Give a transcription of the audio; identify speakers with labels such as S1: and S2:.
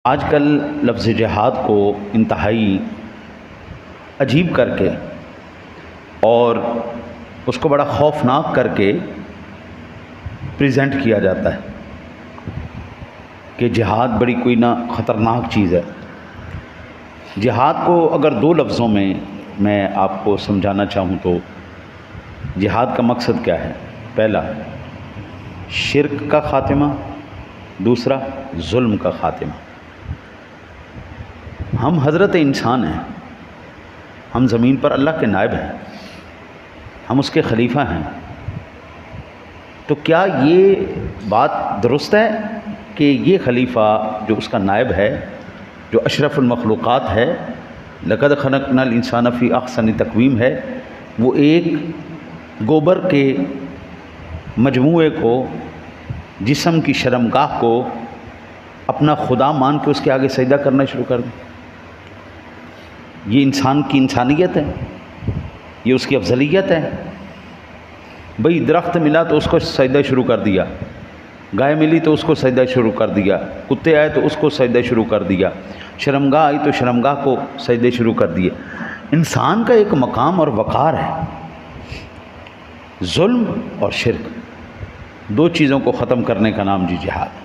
S1: آج کل لفظ جہاد کو انتہائی عجیب کر کے اور اس کو بڑا خوفناک کر کے پریزنٹ کیا جاتا ہے کہ جہاد بڑی کوئی نہ خطرناک چیز ہے۔ جہاد کو اگر دو لفظوں میں آپ کو سمجھانا چاہوں تو جہاد کا مقصد کیا ہے؟ پہلا شرک کا خاتمہ، دوسرا ظلم کا خاتمہ۔ ہم حضرت انسان ہیں، ہم زمین پر اللہ کے نائب ہیں، ہم اس کے خلیفہ ہیں، تو کیا یہ بات درست ہے کہ یہ خلیفہ جو اس کا نائب ہے، جو اشرف المخلوقات ہے، لقد خلقنا الانسان فی احسن تقویم ہے، وہ ایک گوبر کے مجموعے کو، جسم کی شرمگاہ کو اپنا خدا مان کے اس کے آگے سجدہ کرنا شروع کر دیں؟ یہ انسان کی انسانیت ہے، یہ اس کی افضلیت ہے۔ بھئی درخت ملا تو اس کو سجدہ شروع کر دیا، گائے ملی تو اس کو سجدہ شروع کر دیا، کتے آئے تو اس کو سجدہ شروع کر دیا، شرمگاہ آئی تو شرمگاہ کو سجدے شروع کر دیے۔ انسان کا ایک مقام اور وقار ہے۔ ظلم اور شرک، دو چیزوں کو ختم کرنے کا نام جہاد ہے۔